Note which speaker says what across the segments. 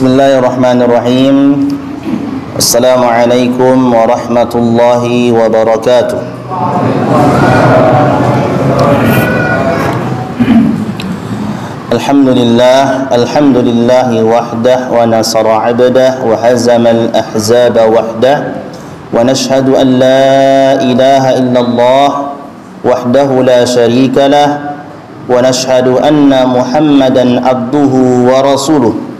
Speaker 1: Bismillahirrahmanirrahim. Assalamualaikum warahmatullahi wabarakatuh. Alhamdulillahi wahdah wa nasara 'abdah wa hazama al-ahzaba wahdah wa nashhadu an la ilaha illallah wahdahu la syarika lah wa nashhadu anna Muhammadan abduhu wa rasuluh.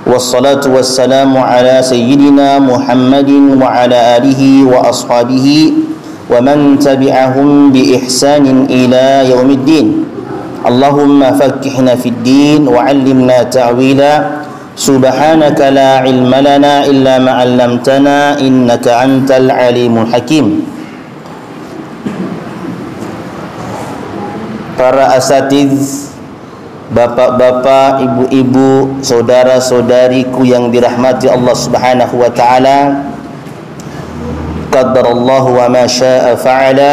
Speaker 1: Wassalatu wassalamu ala sayyidina Muhammadin wa ala alihi wa ashabihi wa man tabi'ahum bi ihsanin ila yaumiddin. Allahumma fakkihna fid din wa 'allimna ta'wila. Subhanaka la ilma lana illa ma 'allamtana innaka antal alimul hakim. Para asatiz, bapak-bapak, ibu-ibu, saudara-saudariku yang dirahmati Allah Subhanahu wa taala. Qaddarallahu wa ma syaa fa'ala.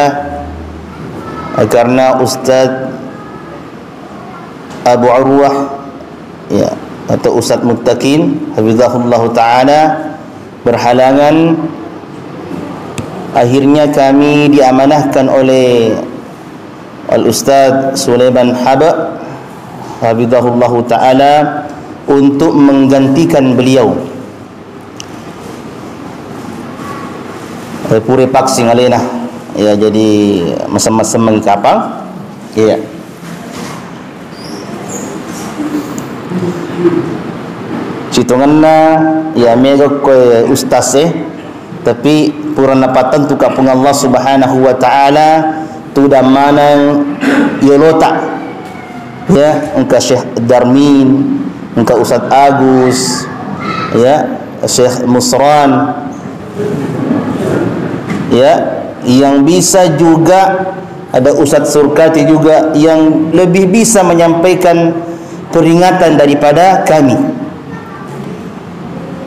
Speaker 1: Karena Ustaz Abu Urwah ya, atau Ustaz Muttaqin hafizahullah taala berhalangan, akhirnya kami diamanahkan oleh Al-Ustaz Sulaiman Haba hafizahullah ta'ala untuk menggantikan beliau. Pure paksing alena ya, jadi masam-masam mengi kapal ya. Citonganna ya mego ko ustaz tapi pura napatan tu kapung Allah Subhanahu wa taala tu damana yolota ya, engkau Syekh Darmin, engkau Ustaz Agus ya, Syekh Musran ya, yang bisa juga ada Ustaz Surkati juga yang lebih bisa menyampaikan peringatan daripada kami.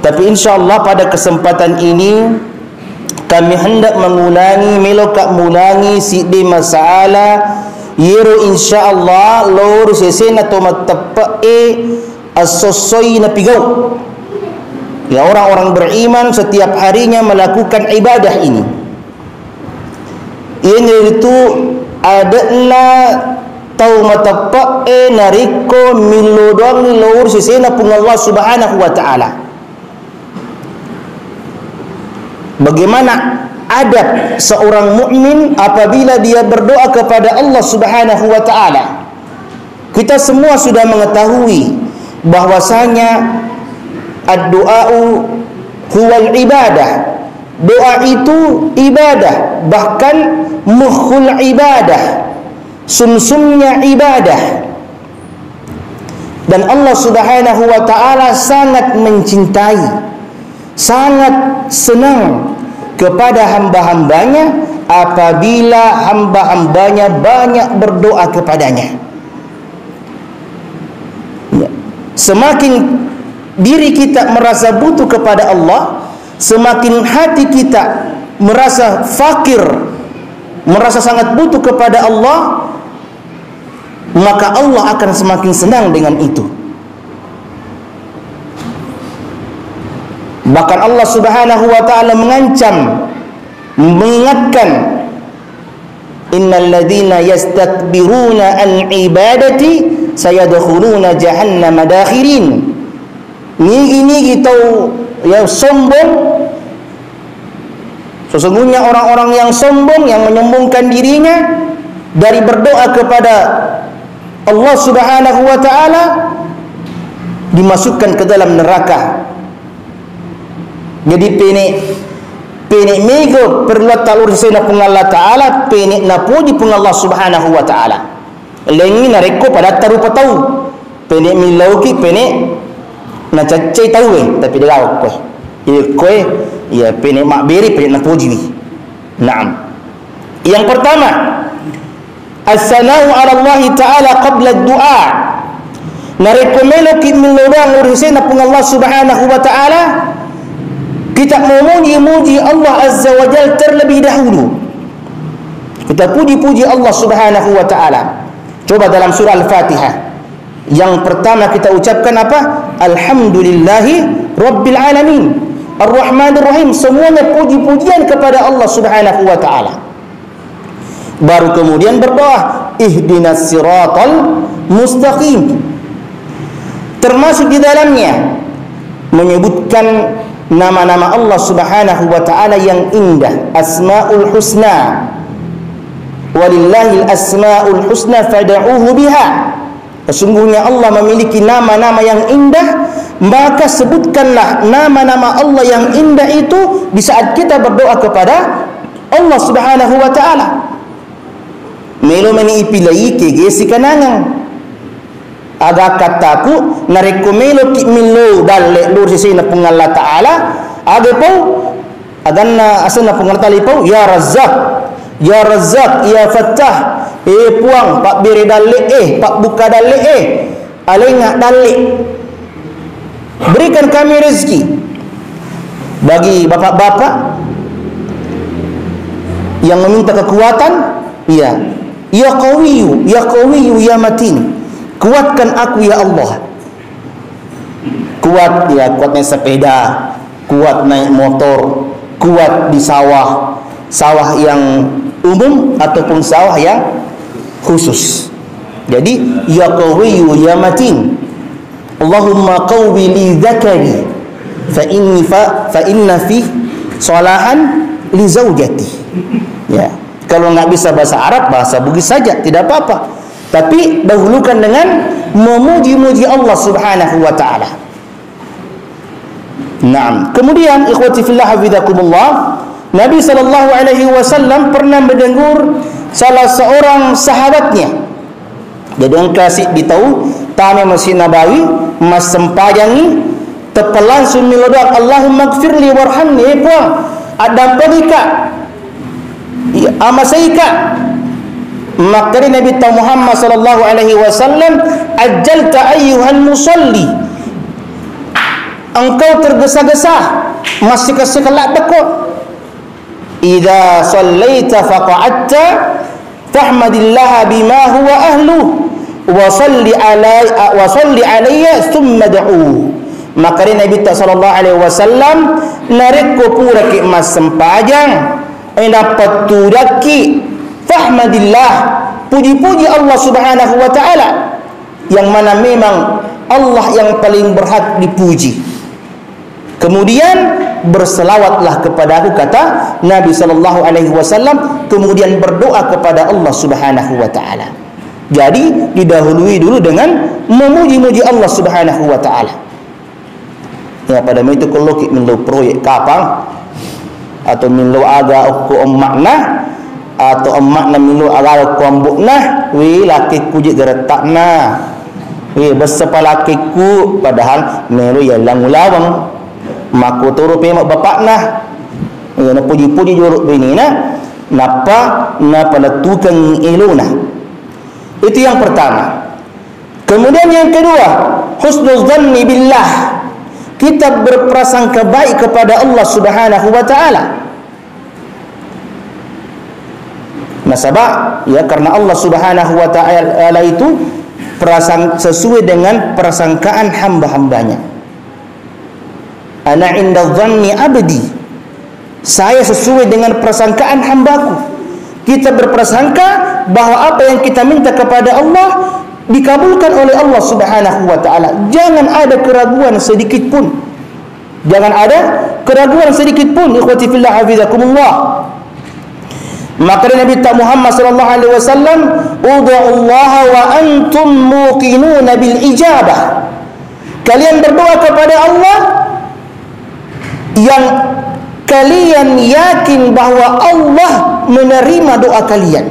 Speaker 1: Tapi insyaallah pada kesempatan ini kami hendak mengulangi melokak mulangi sidi masalah yero insyaallah lor sesena tomat tepa asosoi na pigau ya, orang-orang beriman setiap harinya melakukan ibadah ini. Ini itu adalah tau matapa nariko milodong lor sesena pun Allah Subhanahu wa taala. Bagaimana adab seorang mukmin apabila dia berdoa kepada Allah Subhanahu wa taala? Kita semua sudah mengetahui bahwasanya ad-du'a'u huwal ibadah. Doa itu ibadah, bahkan mukhul ibadah, sumsumnya ibadah. Dan Allah Subhanahu wa taala sangat mencintai, sangat senang kepada hamba-hambanya apabila hamba-hambanya banyak berdoa kepadanya ya. Semakin diri kita merasa butuh kepada Allah, semakin hati kita merasa fakir, merasa sangat butuh kepada Allah, maka Allah akan semakin senang dengan itu. Bahkan Allah Subhanahu wa taala mengancam, mengingatkan, innal ladzina yastakbiruna an ibadati sayadkhuluna jahannama dakhirin. Nigi tau yang sombong, sesungguhnya orang-orang yang sombong, yang menyombongkan dirinya dari berdoa kepada Allah Subhanahu wa taala, dimasukkan ke dalam neraka. Jadi penek mego perlu talur sena pun Allah taala, penek na puji pun Allah Subhanahu wa taala. Lengi na reko pada taru patau. Penek milauki penek na cacai tahu tapi dia lauk koe. Koe ya penek mak beri penek na puji. Naam. Yang pertama, as-sanau 'ala Allah taala qabla ad-du'a. Na reko meloki milodang ursena pun Allah Subhanahu wa taala. Kita memuji Allah Azza wa Jalla terlebih dahulu. Kita puji-puji Allah Subhanahu wa taala. Coba dalam surah Al-Fatihah. Yang pertama kita ucapkan apa? Alhamdulillahi Rabbil Alamin, Ar-Rahmanir Rahim. Semuanya puji-pujian kepada Allah Subhanahu wa ta'ala. Baru kemudian berdoa, ihdinas siratal mustaqim. Termasuk di dalamnya menyebutkan nama-nama Allah Subhanahu wa ta'ala yang indah, Asmaul Husna. Walillahil asmaul husna fad'uuhu biha. Sesungguhnya Allah memiliki nama-nama yang indah, maka sebutkanlah nama-nama Allah yang indah itu di saat kita berdoa kepada Allah Subhanahu wa ta'ala. Melo meni ipilai kege si kanangan. Aga kataku nareko melo ki milo dalle lur sisi na pung Allah ta'ala. Aga pau aganna asana pung Allah ta'ala pau ya Razzaq, ya Razzaq, ya Fattah. Puang pak beri dalle pak buka dalle alengah dalle. Berikan kami rezeki. Bagi bapak-bapak yang meminta kekuatan, ya, ya qawiyu, ya qawiyu, ya matin. Kuatkan aku ya Allah. Kuat, ya, kuat naik sepeda, kuat naik motor, kuat di sawah, sawah yang umum ataupun sawah yang khusus. Jadi ya qawiyu ya matin. Allahumma qawwi li dzakari fa inna fi salahan li zaujati. Ya, kalau nggak bisa bahasa Arab, bahasa Bugis saja tidak apa-apa. Tapi dahulukan dengan memuji-muji Allah Subhanahu wa ta'ala. Naam. Kemudian ikhwati fillah hafizakumullah, Nabi sallallahu alaihi wasallam pernah mendengur salah seorang sahabatnya. Jadi yang kasih ditahu tame Masjid Nabawi mas sempajangi tepelansun milodak Allahumma gfirli warhamni puang adam pagika amasaika. Maka Nabi Muhammad sallallahu alaihi wasallam, ajjalta ayyuhal musalli, engkau tergesa-gesa masih kesekelak bekok. Idza sallaita faqa'atta fahmadillah bima huwa ahlu wa salli alayya thumma da'u. Maka Nabi sallallahu alaihi wasallam narikko pura ki mas sempajang dapat tudaki fahmadillah, puji-puji Allah Subhanahu wa ta'ala, yang mana memang Allah yang paling berhak dipuji. Kemudian berselawatlah kepada aku, kata Nabi sallallahu alaihi wasallam, kemudian berdoa kepada Allah Subhanahu wa ta'ala. Jadi didahului dulu dengan memuji-muji Allah Subhanahu wa ta'ala. Ya, pada itu kalau kita minlo proyek kapang atau minlo aga aku makna atau emak na milu agal kuambuk nah, wi lakiku je geretakna, wi bersapa lakiku, padahal milu ya langulawang maku turu pe mak bapak nah, ya na puji-puji jorok bini na napa na pada tukang iluna. Itu yang pertama. Kemudian yang kedua, husnul dzanni billah, kita berprasangka baik kepada Allah Subhanahu wa ta'ala. Nasabah, ya, karena Allah Subhanahu wa ta'ala itu sesuai dengan persangkaan hamba-hambanya. Ana inda dhanni abdi, saya sesuai dengan persangkaan hambaku. Kita berprasangka bahwa apa yang kita minta kepada Allah dikabulkan oleh Allah Subhanahu wa ta'ala. Jangan ada keraguan sedikit pun. Jangan ada keraguan sedikit pun. Ikhwati fillah hafizakumullah. Maka Nabi Muhammad sallallahu alaihi wasallam, ud'ullaha wa antum muqinuna bil ijabah. Kalian berdoa kepada Allah yang kalian yakin bahwa Allah menerima doa kalian,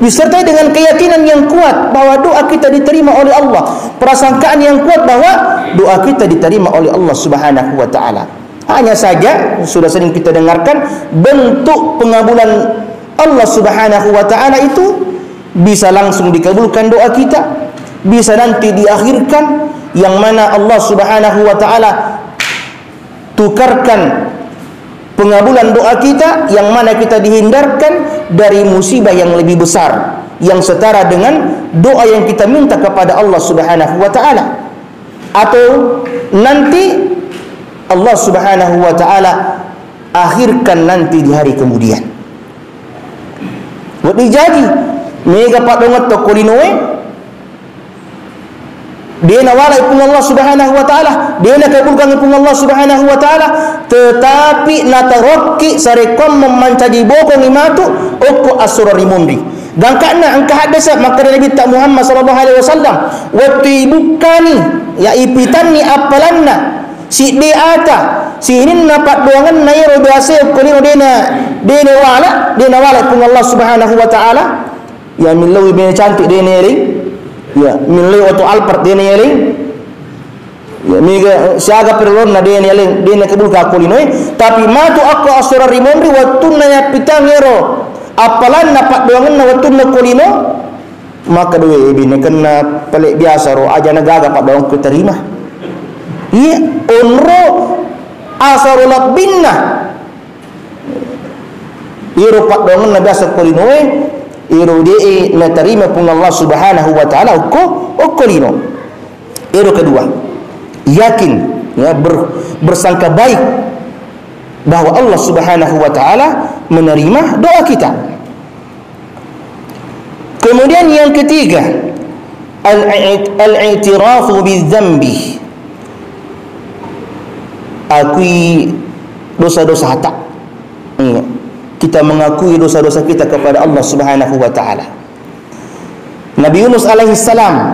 Speaker 1: disertai dengan keyakinan yang kuat bahwa doa kita diterima oleh Allah, prasangkaan yang kuat bahwa doa kita diterima oleh Allah Subhanahu wa ta'ala. Hanya saja sudah sering kita dengarkan bentuk pengabulan Allah Subhanahu wa ta'ala itu bisa langsung dikabulkan doa kita, bisa nanti diakhirkan, yang mana Allah Subhanahu wa ta'ala tukarkan pengabulan doa kita, yang mana kita dihindarkan dari musibah yang lebih besar yang setara dengan doa yang kita minta kepada Allah Subhanahu wa taala, atau nanti Allah Subhanahu wa taala akhirkan nanti di hari kemudian. Buat jadi mega pak dongat to kulinoe dia nak walai pun Allah Subhanahu wa taala, dia nak kabulkan pun Allah Subhanahu wa taala, tetapi natarokki sarekom memancaji bokong imatu oko asura rimundi dan karena angka hadasa maka Nabi tak Muhammad sallallahu alaihi wasallam waktu bukani ya ipitani apalanna si diata si ini napak doangan nairo biasa kulino dena wala pun Allah Subhanahu wa taala ya milawi bin cantik dena ring ya milai atau Albert dia nyeling ya miga siaga perlon na dia nyeling dia nak kabul ka kulinoi tapi matu aku asura rimondi waktu nanya pitangero apalan napak doangan na waktu na kulino maka dua bini kena pelik biasa ro aja nagaga pak doang ku terima iya onro asarulak binna iro pak doangan na biasa kulinoi iru dia na terima pun Allah Subhanahu wa taala ukolino. Iru kedua, yakin ya bersangka baik bahwa Allah Subhanahu wa taala menerima doa kita. Kemudian yang ketiga, al-i'tirafu bidzambi. Akui dosa-dosa hata. Kita mengakui dosa-dosa kita kepada Allah Subhanahu wa taala. Nabi Yunus alaihi salam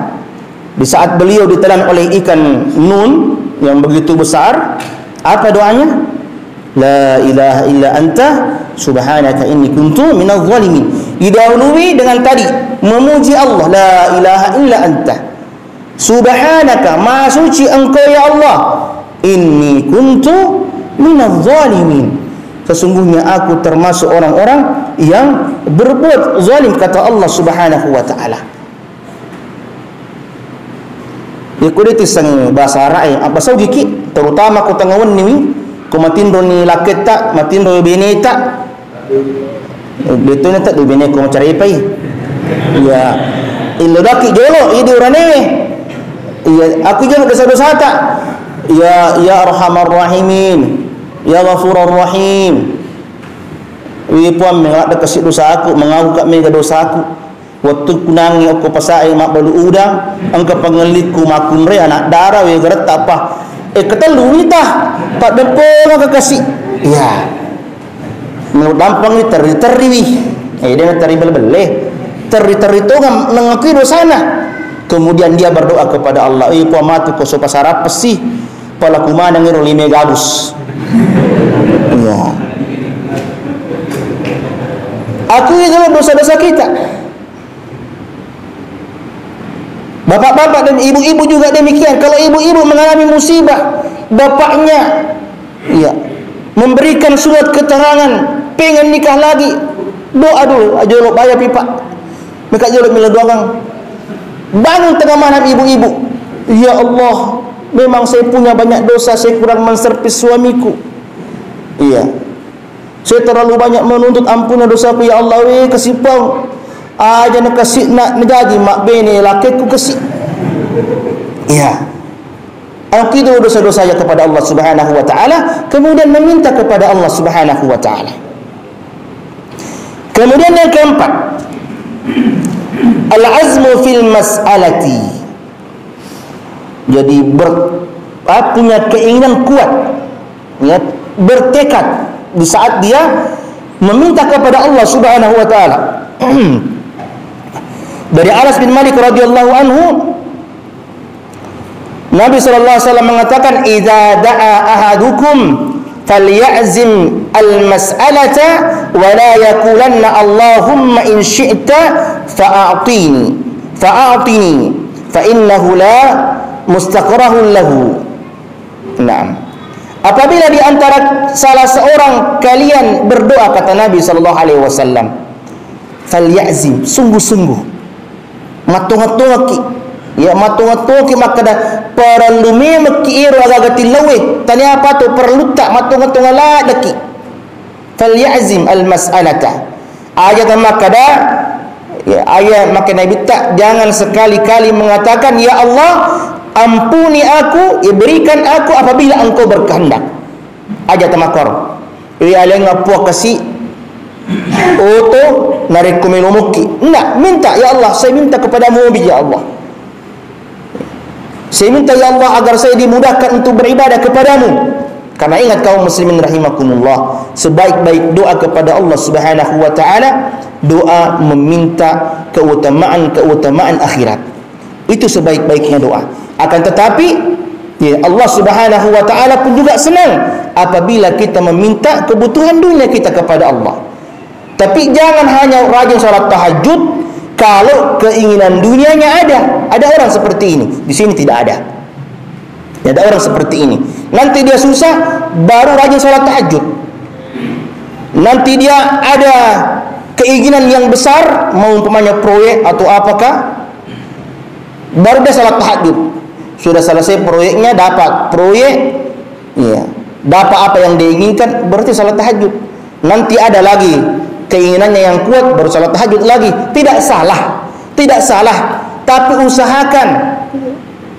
Speaker 1: di saat beliau ditelan oleh ikan nun yang begitu besar, apa doanya? La ilaha illa anta subhanaka inni kuntu minadh zalimin. Didahului dengan tadi memuji Allah, la ilaha illa anta subhanaka, maha suci engkau ya Allah, inni kuntu minadh zalimin, sesungguhnya aku termasuk orang-orang yang berbuat zalim, kata Allah Subhanahu wa taala. Ya kulit sang bahasa Arab apa sau giki terutama ko tangawan ni ko matindo ni laketa matindo beneta betul na tak bene ko macari pai ya ilodaki jolo idi urane ya aku jangan dosa-dosa tak ya arhamar rahimin ya ghafurur rahim. Wi puan mengat kasih dosa aku, mengaku kat mega dosa aku. Waktu kunangi aku pasai mak balu udang, angka pengeliku makun re anak darah we geret apa. Ketelu tah tak depong ke kasih. Ya. Menurut dampang ni teri wi. Dia teri beleh. Teri tu ngakui dosana. Kemudian dia berdoa kepada Allah, puan matu ko so pasara pesi. Pala kumana ngiro 5 gabus. Ya. Akui dalam dosa-dosa kita. Bapak-bapak dan ibu-ibu juga demikian. Kalau ibu-ibu mengalami musibah, bapaknya ya memberikan surat keterangan pengen nikah lagi, doa dulu ajolok bayar pipa. Mereka jolok mila doang. Bangun tengah malam ibu-ibu, ya Allah, memang saya punya banyak dosa, saya kurang menservis suamiku. Iya. Saya terlalu banyak menuntut ampunnya dosaku, ya Allah, kasih pau. Aja nak kasih nak jadi mak bene lakiku kasih. Iya. Aku itu dosa-dosa saya kepada Allah Subhanahu wa taala, kemudian meminta kepada Allah Subhanahu wa taala. Kemudian yang keempat, al-azmu fil mas'alati. Jadi punya keinginan kuat, ya, bertekad di saat dia meminta kepada Allah Subhanahu wa taala. Dari Anas bin Malik radhiyallahu anhu, Nabi sallallahu alaihi wasallam mengatakan, "Idza da'a ahadukum falyazim al-mas'alata wa la yaqulanna Allahumma in syi'ta fa'atini fa innahu la mustaqrahun lahu." Naam. Apabila di antara salah seorang kalian berdoa, kata Nabi sallallahu alaihi wasallam, falyazim, sungguh-sungguh, matung-matungaki, ya matung-matungaki makada perlu memeki iru agak tilawe tanya apa tu perlu tak matung-matung ala daki falyazim al mas'alata ayat makada Ya, ayat maka Nabi tak jangan sekali-kali mengatakan ya Allah ampuni aku, ya berikan aku apabila engkau berkehendak. Aja tamakor. Ya aleng apa kasih auto narik kumilumuki. Enggak, minta ya Allah, saya minta kepadamu ya Allah. Saya minta ya Allah agar saya dimudahkan untuk beribadah kepadamu. Karena ingat kaum muslimin rahimakumullah, sebaik-baik doa kepada Allah Subhanahu wa taala doa meminta keutamaan akhirat. Itu sebaik-baiknya doa. Akan tetapi ya Allah Subhanahu wa taala pun juga senang apabila kita meminta kebutuhan dunia kita kepada Allah. Tapi jangan hanya rajin salat tahajud kalau keinginan dunianya ada. Ada orang seperti ini. Di sini tidak ada. Ada orang seperti ini. Nanti dia susah baru rajin salat tahajud. Nanti dia ada keinginan yang besar, mau umpamanya proyek atau apakah, baru dia salat tahajud. Sudah selesai proyeknya, dapat proyek, ya, dapat apa yang dia inginkan, berarti salat tahajud. Nanti ada lagi keinginannya yang kuat, baru salat tahajud lagi. Tidak salah, tidak salah, tapi usahakan.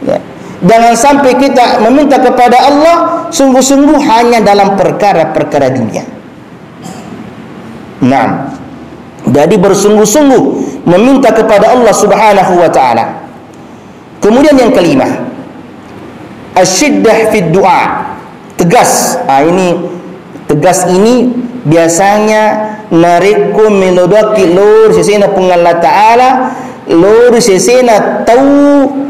Speaker 1: Ya. Jangan sampai kita meminta kepada Allah sungguh-sungguh hanya dalam perkara-perkara dunia. Nah, jadi bersungguh-sungguh meminta kepada Allah Subhanahu wa taala. Kemudian yang kelima, asyiddah fid du'a. Tegas. Ini tegas ini biasanya nariku melodaki lur sesena pengalla taala, lur sesena tahu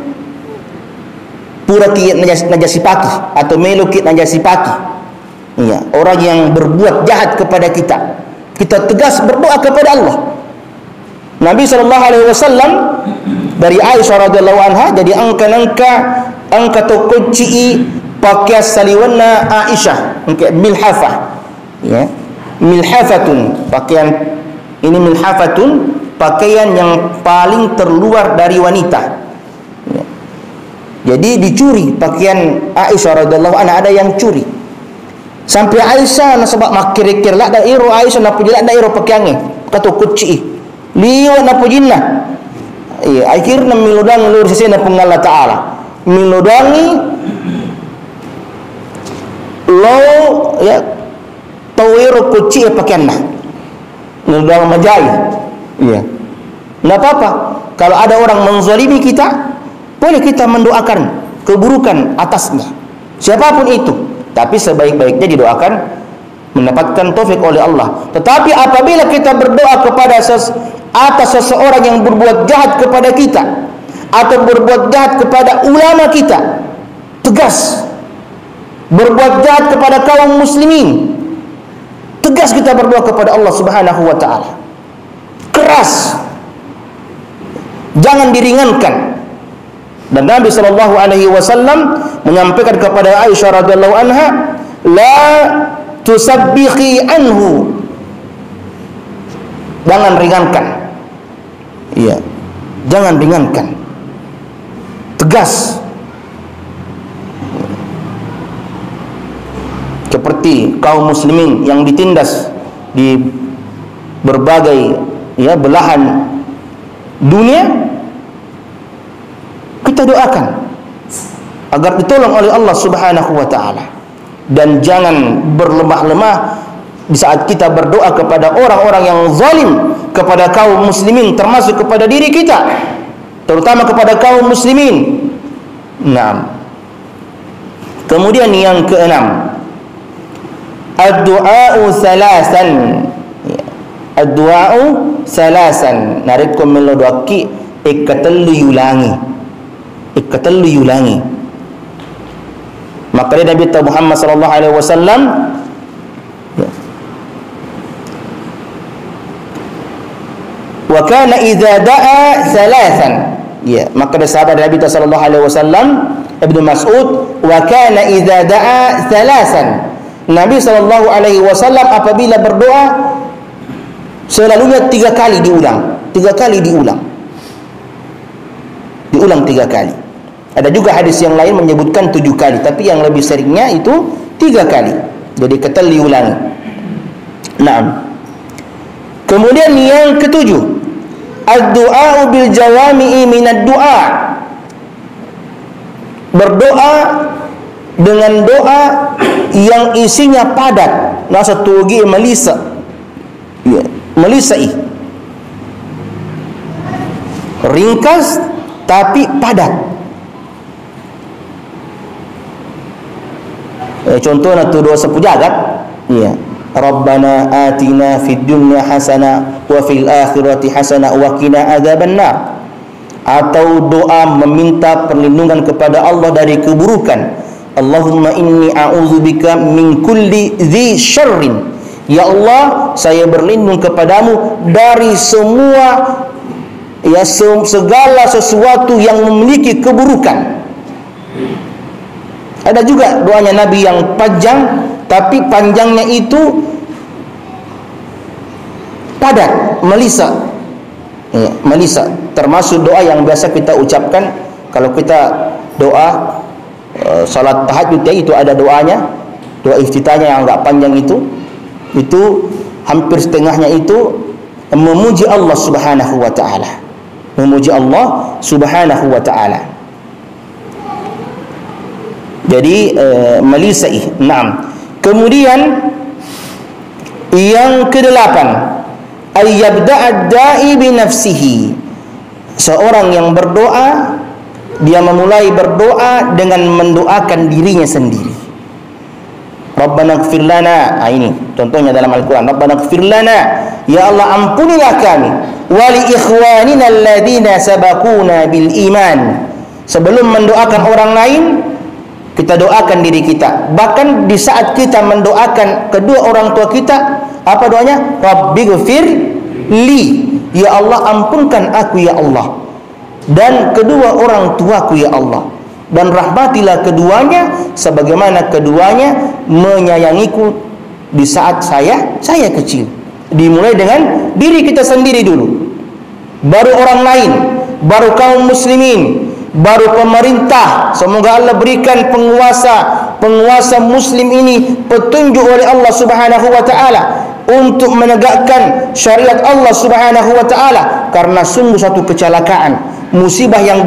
Speaker 1: pura kit najasi paki atau melukit najasi paki. Ya, orang yang berbuat jahat kepada kita, kita tegas berdoa kepada Allah. Nabi SAW dari Aisyah radhiyallahu anha jadi angka tokoci pakai saliwanna Aisyah angka milhafah. Ya, milhafatun pakaian ini milhafatun pakaian yang paling terluar dari wanita. Jadi dicuri pakaian Aisyah radhiyallahu anha, ada yang curi. Sampai Aisyah nasabak makir-kir lah da iro Aisyah na pujila da iro pakaiannya kata kuci. Liwa na pujinna. Iya, akhirnya miludang lur sesena pengalla taala. Miludangi lo ya tawiro kuci pakaianna. Miludang majai. Iya. Enggak apa-apa kalau ada orang menzalimi kita, boleh kita mendoakan keburukan atasnya, siapapun itu. Tapi sebaik-baiknya didoakan mendapatkan taufik oleh Allah. Tetapi apabila kita berdoa kepada atas seseorang yang berbuat jahat kepada kita atau berbuat jahat kepada ulama kita, tegas. Berbuat jahat kepada kaum muslimin, tegas kita berdoa kepada Allah Subhanahu wa taala. Keras. Jangan diringankan. Dan Nabi SAW menyampaikan kepada Aisyah radhiyallahu anha, la tusabbihi anhu. Jangan ringankan. Iya. Jangan ringankan. Tegas. Seperti kaum muslimin yang ditindas di berbagai belahan dunia, kita doakan agar ditolong oleh Allah Subhanahu wa taala. Dan jangan berlemah-lemah di saat kita berdoa kepada orang-orang yang zalim kepada kaum muslimin, termasuk kepada diri kita, terutama kepada kaum muslimin. Nah, kemudian yang keenam, ad-du'a'u salasan. Ad-du'a'u salasan. Narikum melodaki ikatalu yulangi. Maka Nabi Muhammad sallallahu alaihi wasallam wa kana idza da'a thalathan. Ya, maka sahabat Nabi sallallahu alaihi wasallam Ibnu Mas'ud, wa kana idza da'a thalathan. Nabi sallallahu alaihi wasallam apabila berdoa selalunya 3 kali diulang. 3 kali diulang 3 kali. Ada juga hadis yang lain menyebutkan 7 kali, tapi yang lebih seringnya itu 3 kali. Jadi ketel diulangi. Naam. Kemudian yang ketujuh, ad-du'a bil jawami'i minad du'a. Berdoa dengan doa yang isinya padat. Nasa tugi melisa. Ya, melisai. Ringkas tapi padat. Contohnya tu doa sepujagat. Ya. Rabbana atina fid dunya hasanah wa fil akhirati hasanah wa qina adzabannar. Atau doa meminta perlindungan kepada Allah dari keburukan. Allahumma inni a'udzubika min kulli dzi syarrin. Ya Allah, saya berlindung kepadamu dari semua segala sesuatu yang memiliki keburukan. Ada juga doanya Nabi yang panjang, tapi panjangnya itu padat, melisa. Ya, melisa. Termasuk doa yang biasa kita ucapkan kalau kita doa salat tahajud, ya, itu ada doanya, doa iftitahnya yang agak panjang itu hampir setengahnya itu memuji Allah Subhanahu wa taala. Memuji Allah Subhanahu wa taala. Jadi melisai. Naam. Kemudian yang kedelapan, ayyabda'ad da'i bi nafsihi. Seorang yang berdoa, dia memulai berdoa dengan mendoakan dirinya sendiri. Rabbana ighfir lana. Ini contohnya dalam Al-Quran. Rabbana ighfir lana, ya Allah ampunilah kami, wa li ikhwanina alladhina sabaquna bil iman. Sebelum mendoakan orang lain, kita doakan diri kita. Bahkan di saat kita mendoakan kedua orang tua kita, apa doanya? Rabbighfir li, ya Allah ampunkan aku ya Allah, dan kedua orang tuaku ya Allah, dan rahmatilah keduanya sebagaimana keduanya menyayangiku di saat saya kecil. Dimulai dengan diri kita sendiri dulu, baru orang lain, baru kaum muslimin, baru pemerintah. Semoga Allah berikan penguasa muslim ini petunjuk oleh Allah Subhanahu wa taala untuk menegakkan syariat Allah Subhanahu wa taala, karena sungguh satu kecelakaan, musibah yang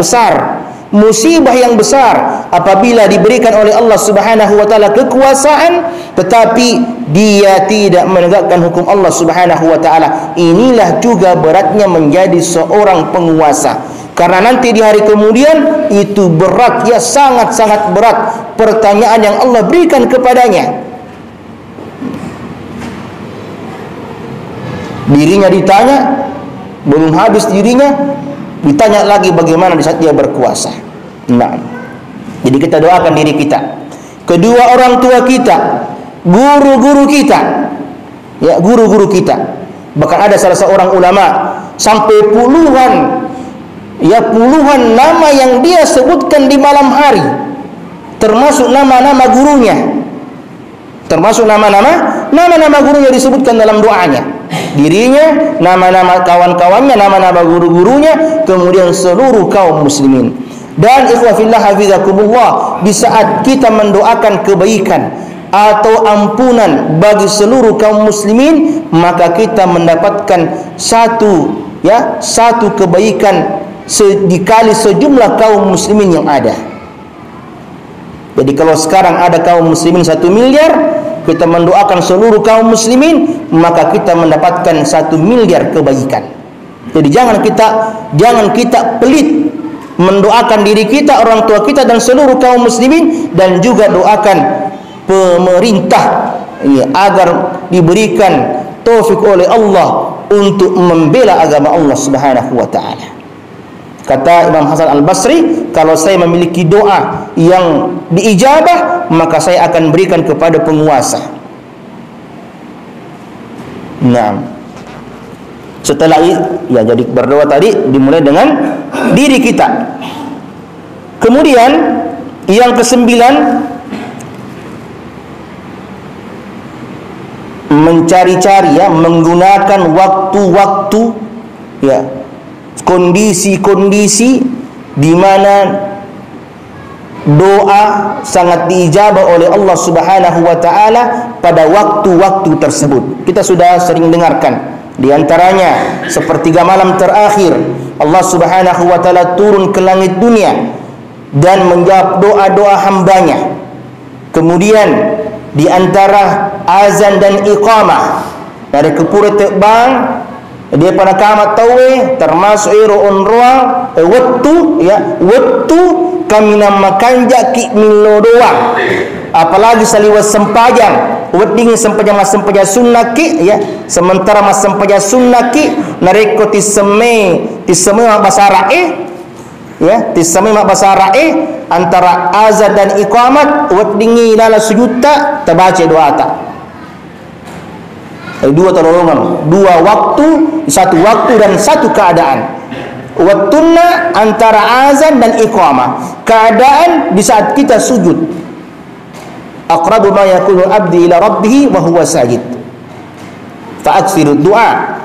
Speaker 1: besar apabila diberikan oleh Allah Subhanahu wa taala kekuasaan tetapi dia tidak menegakkan hukum Allah Subhanahu wa taala. Inilah juga beratnya menjadi seorang penguasa, karena nanti di hari kemudian itu berat, ya sangat-sangat berat pertanyaan yang Allah berikan kepadanya. Dirinya ditanya, belum habis dirinya ditanya lagi bagaimana di saat dia berkuasa. Nah, jadi kita doakan diri kita, kedua orang tua kita, guru-guru kita, ya guru-guru kita. Bahkan ada salah seorang ulama sampai puluhan nama yang dia sebutkan di malam hari, termasuk nama-nama gurunya, termasuk nama-nama gurunya disebutkan dalam doanya. Dirinya, nama-nama kawan-kawannya, nama-nama guru-gurunya, kemudian seluruh kaum muslimin. Dan ikhwah fillah hafizakumullah, di saat kita mendoakan kebaikan atau ampunan bagi seluruh kaum muslimin, maka kita mendapatkan satu kebaikan dikali sejumlah kaum muslimin yang ada. Jadi kalau sekarang ada kaum muslimin 1 miliar, kita mendoakan seluruh kaum muslimin, maka kita mendapatkan 1 miliar kebaikan. Jadi jangan kita pelit mendoakan diri kita, orang tua kita, dan seluruh kaum muslimin, dan juga doakan pemerintah, ya, agar diberikan taufik oleh Allah untuk membela agama Allah Subhanahu wa taala. Kata Imam Hasan Al-Basri, kalau saya memiliki doa yang diijabah, maka saya akan berikan kepada penguasa. Nah, setelah ya, jadi berdoa tadi dimulai dengan diri kita. Kemudian yang ke-9, mencari-cari, ya, menggunakan waktu-waktu, ya, kondisi-kondisi di mana doa sangat diijabah oleh Allah Subhanahu wa taala pada waktu-waktu tersebut. Kita sudah sering dengarkan Di antaranya sepertiga malam terakhir Allah Subhanahu wa taala turun ke langit dunia dan menjawab doa-doa hambanya. Kemudian di antara azan dan iqamah dari kepura terbang dia pada kamat tawe termasuk iroon ruang waktu kami namakan jaki milo doang, apalagi saliwas sempajang wedding sempajang mas sempajang sunnaki ya, sementara mas sempajang sunnaki nareko tiseme mak basarae ya, tiseme mak basarae antara azan dan iqamat weddingi lala sujuta terbaca doa tak. Dua tolongan, dua waktu, satu waktu dan satu keadaan. Waktuna antara azan dan iqamah, keadaan di saat kita sujud. Aqrabu ma yakunu abdi ila rabbih wa huwa sajid. Fa'aksiru doa.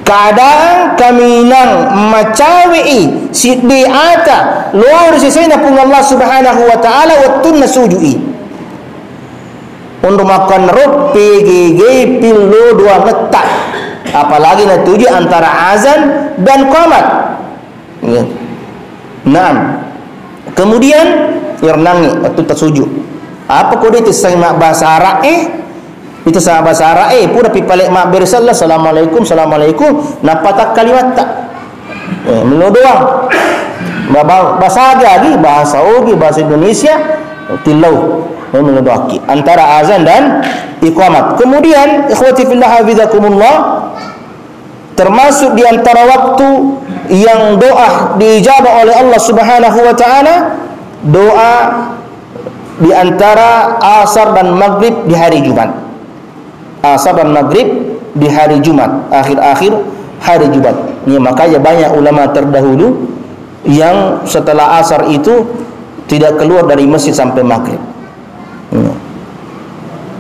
Speaker 1: Keadaan kami nang macawi siddi ata luar sisina pun Allah Subhanahu wa taala waktuna sujui. Untuk makan roti gigi pilu dua letak, apalagi nak tuju antara azan dan qamat. Ya. Naam. Kemudian irnangi waktu tersujud. Apa kode itu sama bahasa Arab itu sama bahasa Arab pura pipalek mak bersallah assalamualaikum napa tak kalimat tak. Melu doang. Bahasa lagi bahasa Ogi bahasa Indonesia tilau. Antara azan dan iqamat. Kemudian ikhwati fillah hafizakumullah, termasuk di antara waktu yang doa diijabah oleh Allah Subhanahu wa taala, doa di antara asar dan maghrib di hari Jumat. Asar dan maghrib di hari Jumat, akhir-akhir hari Jumat. Ini makanya banyak ulama terdahulu yang setelah asar itu tidak keluar dari masjid sampai maghrib.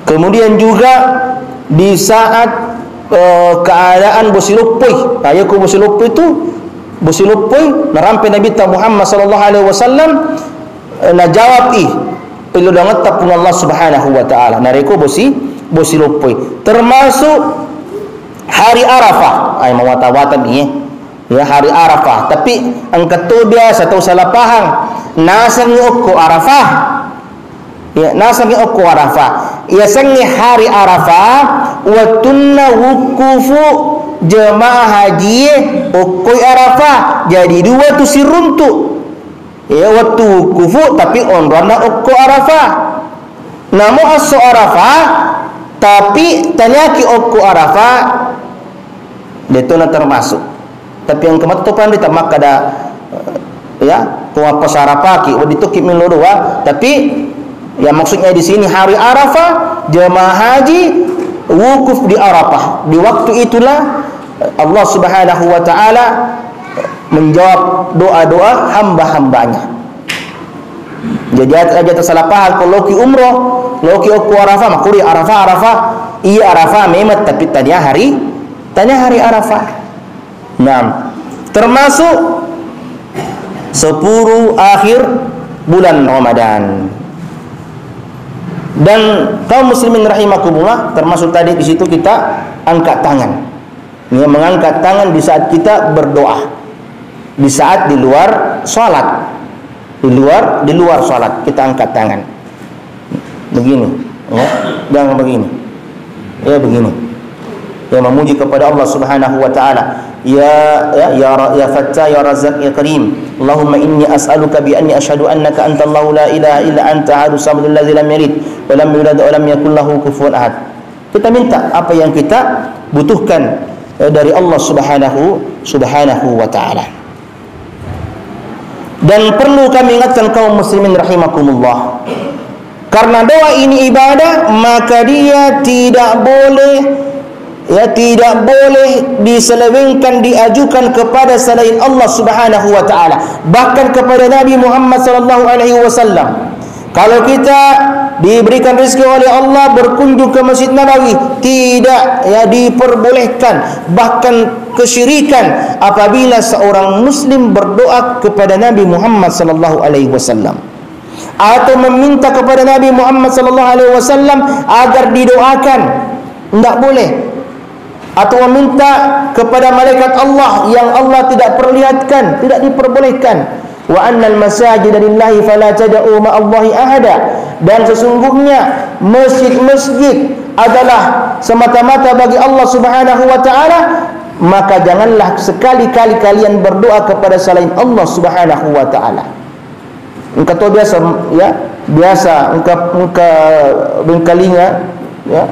Speaker 1: Kemudian juga di saat keadaan bosilupui, ayaku bosilupui itu bosilupui narampe Nabi Muhammad sallallahu alaihi wasallam na jawab perlu banget tapung Allah Subhanahu wa taala nareko bosilupui termasuk hari Arafah ay mawata-watan ya hari Arafah, tapi angkat tu biasa atau salah paham nasang ko Arafah ya nasang ko Arafah ya sangi hari Arafah watunna wukufu jemaah haji ukui Arafah jadi dua tu siruntu ya waktu wukufu tapi onrona uku Arafah namu aso Arafah tapi tanyaki uku Arafah itu na termasuk, tapi yang kematupan di tamak kada ya tua pasarapaki waditu kimin doa, tapi ya maksudnya di sini hari Arafah jemaah haji wukuf di Arafah. Di waktu itulah Allah Subhanahu wa taala menjawab doa-doa hamba-hambanya. Jadi aja tersalah paham kalau ki umroh, kalau ki Arafah makuri Arafah iya Arafah memang tapi tanya hari Arafah. Nah, termasuk 10 akhir bulan Ramadan. Dan kaum muslimin rahimakumullah, termasuk tadi di situ kita angkat tangan. Ini mengangkat tangan di saat kita berdoa. Di saat di luar salat. Di luar salat kita angkat tangan. Begini, ya. Jangan begini. Ya begini. Ya memuji kepada Allah Subhanahu wa taala. Ya Fattah ya Razzaq ya Karim. Allahumma inni as'aluka bi anni asyhadu annaka antallahu la ilaha illa anta ahadus samadul ladzi lam yalid wa lam yulad wa lam yakul lahu kufuwan ahad. Kita minta apa yang kita butuhkan dari Allah Subhanahu wa taala. Dan perlu kami ingatkan kaum muslimin rahimakumullah, karena doa ini ibadah, maka dia tidak boleh diselewengkan, diajukan kepada selain Allah Subhanahu wa taala, bahkan kepada Nabi Muhammad sallallahu alaihi wasallam. Kalau kita diberikan rezeki oleh Allah berkunjung ke Masjid Nabawi, tidak diperbolehkan, bahkan kesyirikan apabila seorang muslim berdoa kepada Nabi Muhammad sallallahu alaihi wasallam atau meminta kepada Nabi Muhammad sallallahu alaihi wasallam agar didoakan. Tidak boleh. atau meminta kepada malaikat Allah yang Allah tidak perlihatkan, tidak diperbolehkan. Wa annal masajida lillahi fala tad'u ma'allahi ahada. Dan sesungguhnya masjid-masjid adalah semata-mata bagi Allah Subhanahu wa taala, maka janganlah sekali-kali kalian berdoa kepada selain Allah Subhanahu wa taala. Engkau tahu biasa ya, biasa engkau bengkalinga ya,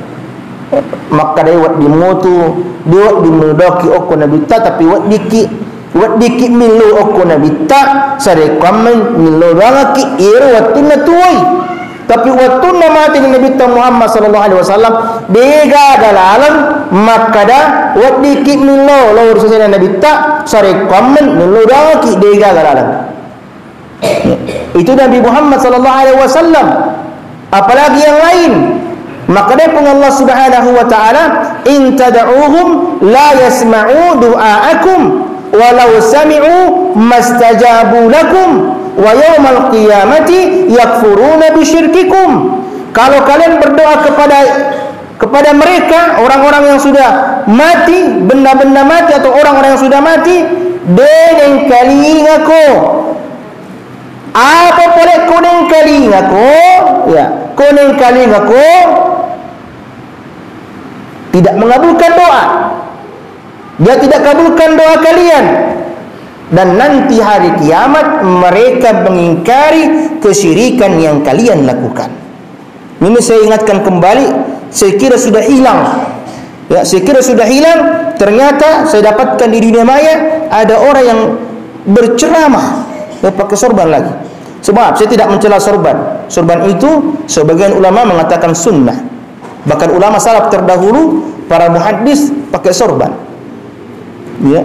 Speaker 1: maka dia wat di motu, dia di mudaki okko nabi ta, tapi wat diki milu okko nabi ta sare komen milu rangaki iro watuna tuoi, tapi watuna mati Nabi Muhammad sallallahu alaihi wasallam dega dalalan makada wat diki milu laur sesena nabi ta sare komen milu rangaki dega dalalan. Itu Nabi Muhammad sallallahu alaihi wasallam, apalagi yang lain. Maka dia pun Allah Subhanahu wa taala, in tad'uuhum la yasma'u du'aakum walau sami'u mastajabu lakum wa yaumal qiyamati yakfuruna bisyirkikum. Kalau kalian berdoa kepada mereka, orang-orang yang sudah mati, benda-benda mati atau orang-orang yang sudah mati, dengan kalingako apa boleh kuning kalingako ya, kuning kalingako tidak mengabulkan doa, dia tidak kabulkan doa kalian, dan nanti hari kiamat mereka mengingkari kesyirikan yang kalian lakukan. Ini saya ingatkan kembali, saya kira sudah hilang ya, saya kira sudah hilang. Ternyata saya dapatkan di dunia maya ada orang yang berceramah ya, pakai sorban lagi. Sebab saya tidak mencela sorban. Sorban itu sebagian ulama mengatakan sunnah. Bahkan ulama salaf terdahulu, para muhaddis pakai sorban. Ya.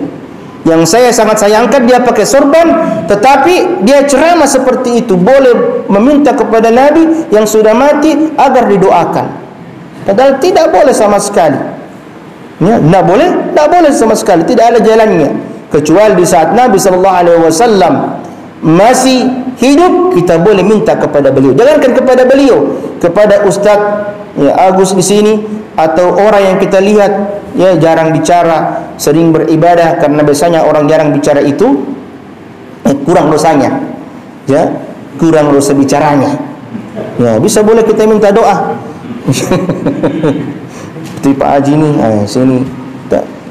Speaker 1: Yang saya sangat sayangkan dia pakai sorban, tetapi dia ceramah seperti itu, boleh meminta kepada Nabi yang sudah mati agar didoakan. Padahal tidak boleh sama sekali. Ya, tidak boleh sama sekali, tidak ada jalannya. Kecuali di saat Nabi sallallahu alaihi wasallam masih hidup, kita boleh minta kepada beliau. Jangankan kepada beliau, kepada Ustaz ya, Agus di sini, atau orang yang kita lihat ya jarang bicara, sering beribadah, karena biasanya orang jarang bicara itu kurang dosanya, ya kurang dosa bicaranya. Ya bisa boleh kita minta doa. Seperti Pak Haji ini, sini,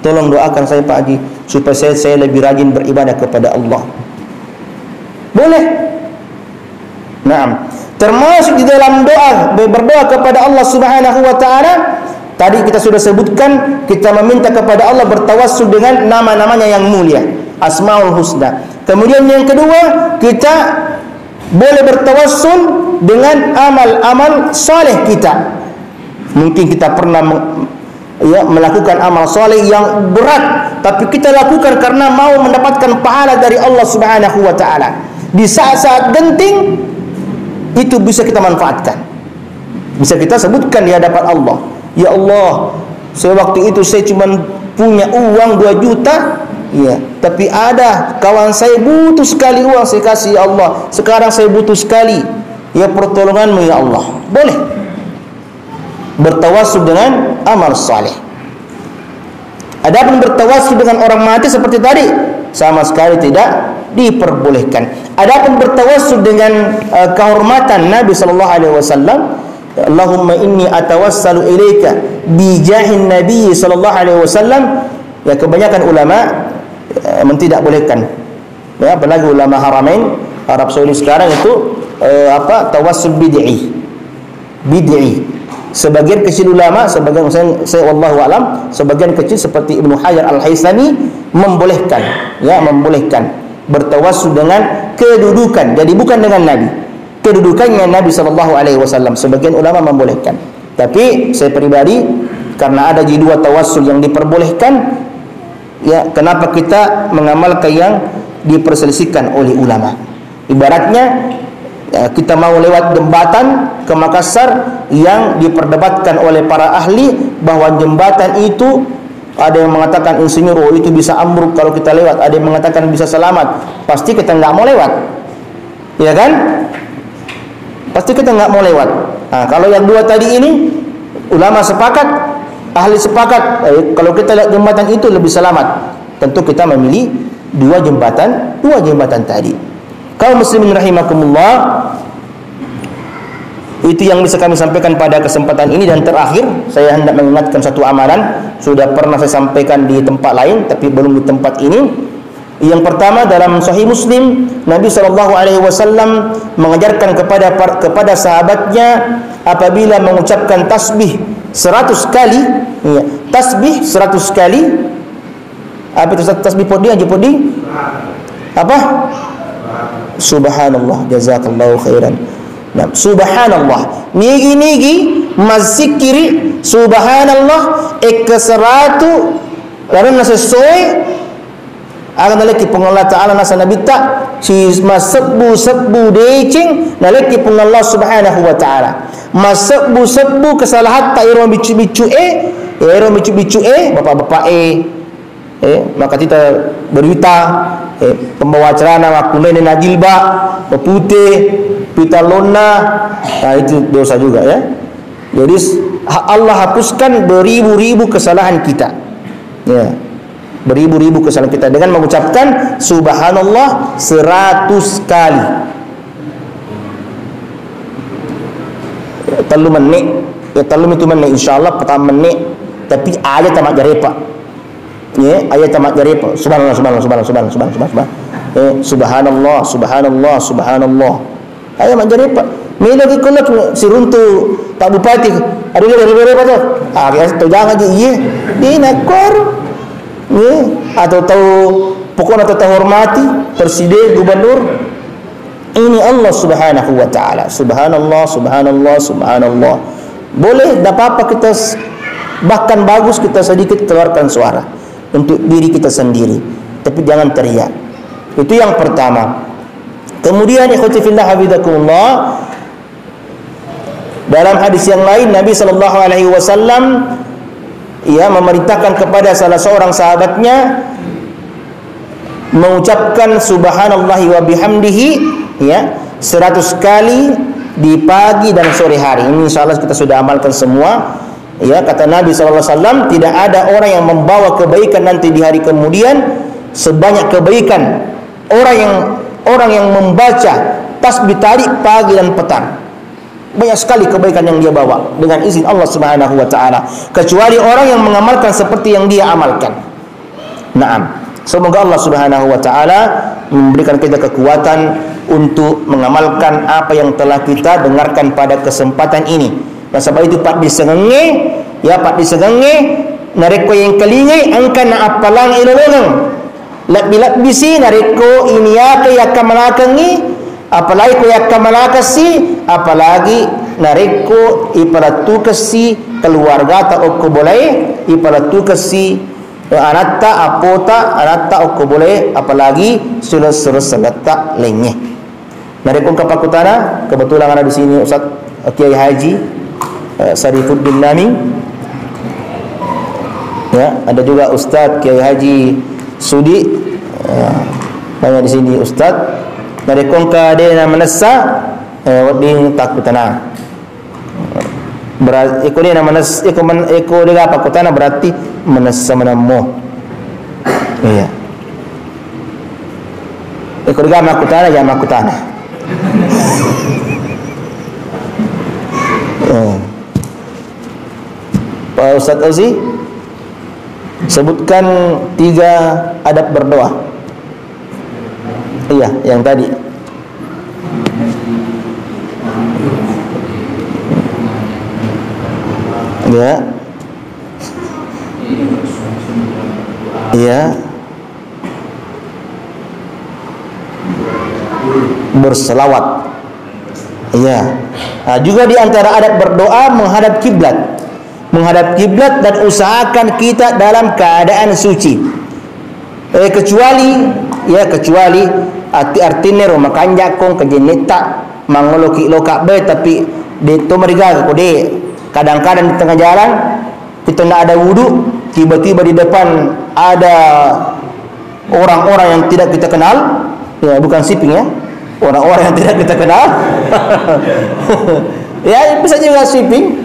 Speaker 1: tolong doakan saya Pak Haji supaya saya lebih rajin beribadah kepada Allah. Boleh. Nah, termasuk di dalam doa, berdoa kepada Allah Subhanahu wa taala, tadi kita sudah sebutkan, kita meminta kepada Allah bertawassul dengan nama-namanya yang mulia, Asmaul Husna. Kemudian yang kedua, kita boleh bertawassul dengan amal-amal saleh kita. Mungkin kita pernah melakukan amal saleh yang berat, tapi kita lakukan karena mau mendapatkan pahala dari Allah Subhanahu wa taala. Di saat-saat genting itu bisa kita manfaatkan, bisa kita sebutkan di hadapan Allah, ya Allah, saya waktu itu saya cuma punya uang 2 juta ya, tapi ada kawan saya butuh sekali uang, saya kasih ya Allah, sekarang saya butuh sekali ya pertolonganmu ya Allah. Boleh bertawassul dengan amal saleh. Adapun bertawassul dengan orang mati seperti tadi, sama sekali tidak diperbolehkan. Adapun bertawassul dengan kehormatan Nabi sallallahu alaihi wasallam, Allahumma inni atawassalu ilaika bi jahin Nabi sallallahu alaihi wasallam, ya kebanyakan ulama tidak bolehkan. Ya, apalagi ulama Haramain Arab Saudi sekarang itu tawassul bid'i. Sebagian kecil ulama, sebagian saya wallahu alam, sebagian kecil seperti Ibnu Hajar Al-Haythami membolehkan, ya membolehkan bertawassul dengan kedudukan. Jadi bukan dengan Nabi, kedudukannya Nabi sallallahu alaihi wasallam. Sebagian ulama membolehkan. Tapi saya pribadi, karena ada di 2 tawassul yang diperbolehkan, ya kenapa kita mengamalkan yang diperselisihkan oleh ulama? Ibaratnya ya, kita mau lewat jembatan ke Makassar yang diperdebatkan oleh para ahli bahwa jembatan itu, ada yang mengatakan insinyur, oh itu bisa ambruk kalau kita lewat, ada yang mengatakan bisa selamat. Pasti kita nggak mau lewat, ya kan? Pasti kita nggak mau lewat. Nah, kalau yang 2 tadi ini ulama sepakat ahli sepakat kalau kita lihat jembatan itu lebih selamat, tentu kita memilih dua jembatan tadi. Kaum muslimin rahimakumullah, itu yang bisa kami sampaikan pada kesempatan ini. Dan terakhir, saya hendak mengingatkan satu amalan, sudah pernah saya sampaikan di tempat lain tapi belum di tempat ini. Yang pertama, dalam Sahih Muslim, Nabi SAW mengajarkan kepada sahabatnya apabila mengucapkan tasbih 100 kali, ya, tasbih 100 kali. Apa itu tasbih podi? Apa? Subhanallah, jazakallahu khairan. Nah, subhanallah, nigi mazikiri subhanallah ekseratu lalu nasesuai akan nalaki pun Allah Ta'ala nasa nabi tak si masabbu decing nalaki pun Allah Subhanahu wa Ta'ala masabbu kesalahan tak iro bicu bapak-bapak maka kita berita pembawa celana waktu nenek najilba putih pita lona, nah itu dosa juga ya. Jadi Allah hapuskan beribu-ribu kesalahan kita, ya, beribu-ribu kesalahan kita dengan mengucapkan subhanallah 100 kali. Telu menit, ya telu itu menit insyaallah pertama menit, tapi ayat tamat jarepa. Ya, ayat tamat jarepa. Subhanallah. Subhanallah. Ayat mak jarepa. Mila ki kolak si runtu tak bupati. Ada dari berapa tu? Kita jangan aja iya. Di nakor. Ya, atau tahu pokoknya tahu hormati presiden, gubernur. Ini Allah Subhanahu wa Ta'ala. Subhanallah. Boleh, tak apa kita, bahkan bagus kita sedikit keluarkan suara untuk diri kita sendiri, tapi jangan teriak. Itu yang pertama. Kemudian ikhwati fillah hafizakumullah, dalam hadis yang lain Nabi SAW memerintahkan kepada salah seorang sahabatnya mengucapkan subhanallahi wa bihamdihi 100 kali di pagi dan sore hari. Ini insyaallah kita sudah amalkan semua. Ya, kata Nabi SAW, tidak ada orang yang membawa kebaikan nanti di hari kemudian sebanyak kebaikan orang yang membaca tasbih tadi pagi dan petang. Banyak sekali kebaikan yang dia bawa dengan izin Allah Subhanahu wa Ta'ala, kecuali orang yang mengamalkan seperti yang dia amalkan. Naam. Semoga Allah Subhanahu wa Ta'ala memberikan kita kekuatan untuk mengamalkan apa yang telah kita dengarkan pada kesempatan ini. Dan sebab itu pak disengenge nareko yang kelingai angkan apalang ilolong lak bisi nareko ini apa yang kamalakangi apalagi ko yang kamalakasi apalagi nareko iparatu kasi keluarga ta okko boleh iparatu kasi anatta apota anatta okko boleh apalagi sudah selesai lengeh nareko kapakutana kebetulan ada di sini Ustaz Kiai Haji Sarifuddin Nami, ya, ada juga Ustaz Kiai Haji Sudi, banyak di sini Ustaz. Dari kongka dia nama nasa, wadi tak kutana. Berarti ikut dia nama nas, ikut dia apa kutana berarti menasa menamu. Iya. Ikut dia nama kutana, jangan kutana. Pak Ustaz Ozi, sebutkan 3 adab berdoa. Iya, yang tadi. Ya. Iya. Berselawat. Iya. Nah, juga di antara adab berdoa menghadap kiblat. Menghadap kiblat dan usahakan kita dalam keadaan suci. Kecuali artinya rumah kanjakong kejeneta mangoloki loka be tapi di to meriga kode kadang-kadang di tengah jalan kita tidak ada wudu, tiba-tiba di depan ada orang-orang yang tidak kita kenal, ya bukan siping ya, orang-orang yang tidak kita kenal. Ya bisa juga siping.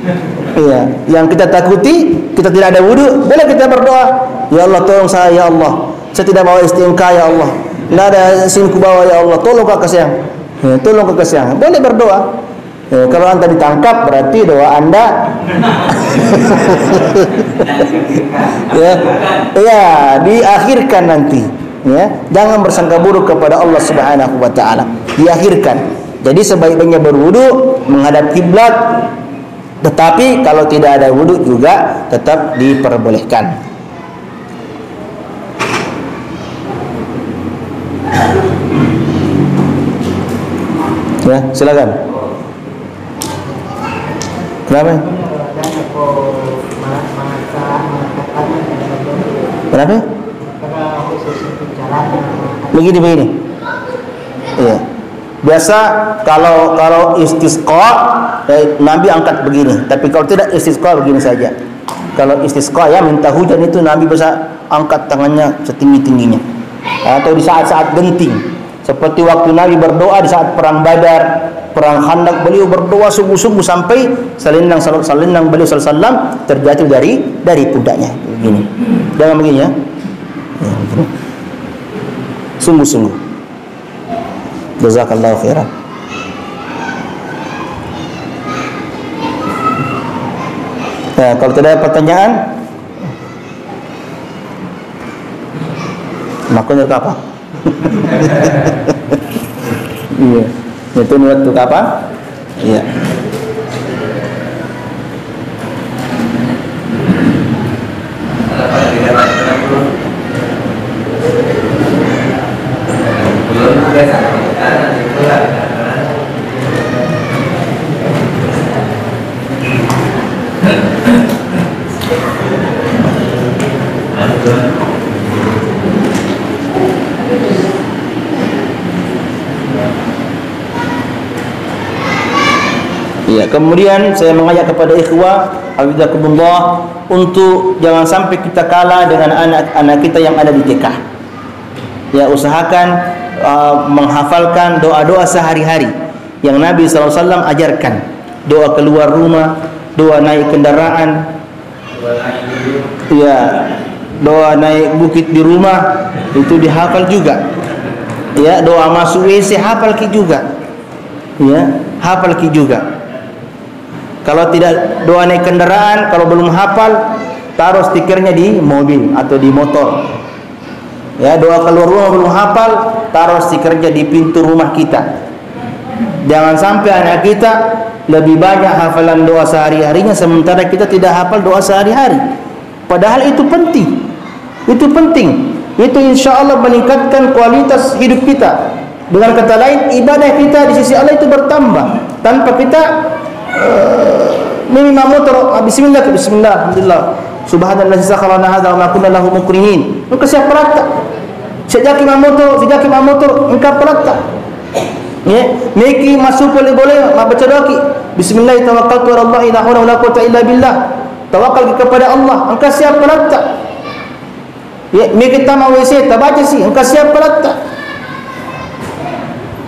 Speaker 1: Iya, yang kita takuti, kita tidak ada wudu, boleh kita berdoa, ya Allah tolong saya ya Allah. Saya tidak bawa istinqa ya Allah. Tidak ada sinku bawa ya Allah, tolong kakak sayang. Ya, tolong kakak sayang. Boleh berdoa. Ya, kalau anda ditangkap berarti doa anda ya diakhirkan nanti. Ya, jangan bersangka buruk kepada Allah Subhanahu wa taala. Diakhirkan. Jadi sebaik-baiknya berwudu menghadap kiblat, tetapi kalau tidak ada wudu juga tetap diperbolehkan. Ya, silakan. Kenapa? Kenapa? Begini. Iya. Biasa kalau istisqa Nabi angkat begini, tapi kalau tidak istisqa begini saja. Kalau istisqa ya minta hujan itu Nabi bisa angkat tangannya setinggi-tingginya. Atau di saat-saat genting, seperti waktu Nabi berdoa di saat perang Badar, perang Khandaq, beliau berdoa sungguh-sungguh sampai selendang beliau sallallahu alaihi wasallam terjatuh dari pundaknya. Begini. Jangan begini ya. Sungguh-sungguh. Jazakallahu khairan. Nah, kalau tidak ada pertanyaan, makanya ke apa? Iya. Itu waktu apa? Iya. Ya, kemudian saya mengajak kepada ikhwah hafizakumullah untuk jangan sampai kita kalah dengan anak-anak kita yang ada di TK. Ya, usahakan menghafalkan doa-doa sehari-hari yang Nabi SAW ajarkan. Doa keluar rumah, doa naik kendaraan, ya, doa naik bukit di rumah itu dihafal juga. Ya, doa masuk WC hafal ki juga. Ya, hafal ki juga. Kalau tidak doa naik kendaraan, kalau belum hafal, taruh stikernya di mobil atau di motor. Ya, doa keluar rumah belum hafal, taruh stikernya di pintu rumah kita. Jangan sampai anak kita lebih banyak hafalan doa sehari-harinya sementara kita tidak hafal doa sehari-hari. Padahal itu penting. Itu penting. Itu insya Allah meningkatkan kualitas hidup kita. Dengan kata lain, ibadah kita di sisi Allah itu bertambah tanpa kita minimal motor. Bismillah, alhamdulillah, subhanallah sakharana hadza wa ma kunna lahu muqrinin. Engkau siap perata. Sejak imam motor engkau perata. Ya, meki masuk boleh baca doa ki. Bismillah tawakkaltu ala Allah la haula wala quwwata illa billah. Tawakal kepada Allah, engkau siap perata. Ya, meki tama WC baca sih, engkau siap perata.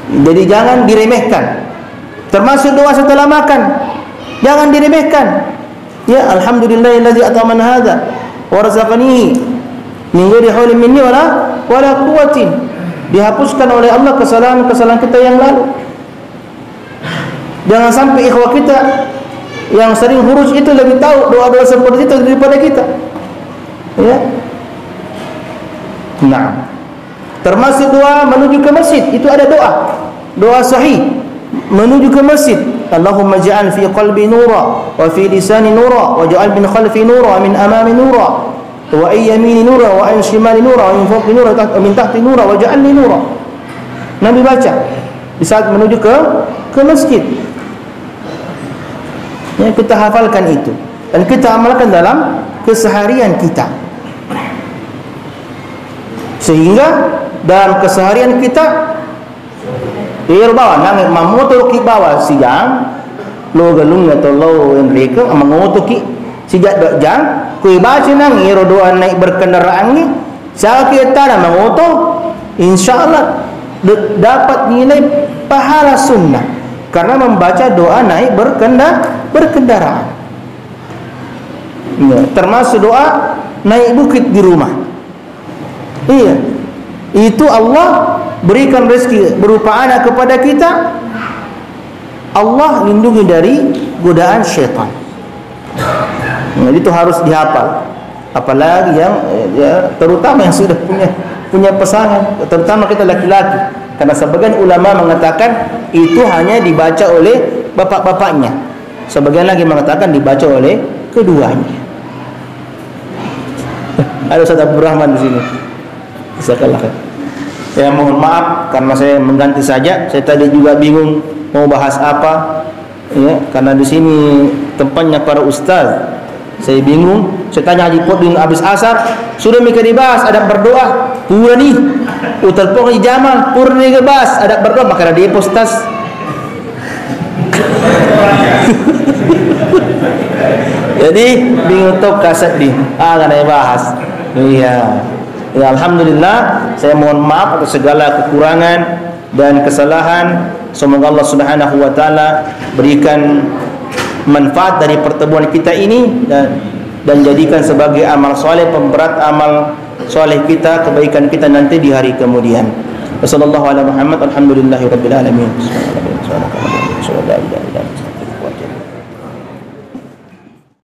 Speaker 1: Jadi jangan diremehkan. Termasuk doa setelah makan, jangan diremehkan. Ya, alhamdulillahilladzi at'amana hadza wa razaqanihi min ghairi haulin minni wala quwwatin. Dihapuskan oleh Allah kesalahan-kesalahan kita yang lalu. Jangan sampai ikhwah kita yang sering huruf itu lebih tahu doa-doa seperti itu daripada kita. Ya. Nah, termasuk doa menuju ke masjid, itu ada doa sahih menuju ke masjid. Allahumma ja'al fi qalbi nura wa fi lisani nura wa ja'al min khalfi nura wa min amami nura wa an yamini nura wa an shimali nura wa min fawqi nura wa min tahti nura wa ja'alni nura. Nabi baca di saat menuju ke masjid. Ya, kita hafalkan itu dan kita amalkan dalam keseharian kita. Sehingga dalam keseharian kita bawa nang mamotor ki bawa siang lo galung atau lo mereka mamotor ki sejak dok jam kui baca nang iro doa naik berkendaraan ni saya kita dah mamotor insyaallah dapat nilai pahala sunnah karena membaca doa naik berkendaraan. Ya, termasuk doa naik bukit di rumah. Iya, itu Allah berikan rezeki berupa anak kepada kita. Allah lindungi dari godaan syaitan. Nah, itu harus dihafal. Apalagi yang terutama yang sudah punya pasangan, terutama kita laki-laki. Karena sebagian ulama mengatakan itu hanya dibaca oleh bapak-bapaknya. Sebagian lagi mengatakan dibaca oleh keduanya. Ada Ustaz Abdul Rahman di sini. Jazakallah khair. Ya, mohon maaf karena saya mengganti saja. Saya tadi juga bingung mau bahas apa. Ya, karena di sini tempatnya para ustaz. Saya bingung. Saya tanya Haji Podin habis asar, sudah mereka dibahas adab berdoa. Pura nih. Utelpon di Jamal, pura nih bahas adab berdoa, maka dia postas. Jadi bingung tuh kaset di nggak ada bahas. Iya. Ya, alhamdulillah, saya mohon maaf atas segala kekurangan dan kesalahan. Semoga Allah Subhanahu wa taala berikan manfaat dari pertemuan kita ini dan jadikan sebagai amal soleh, pemberat amal soleh kita, kebaikan kita nanti di hari kemudian. Wassallallahu ala Muhammad, alhamdulillahirabbil alamin.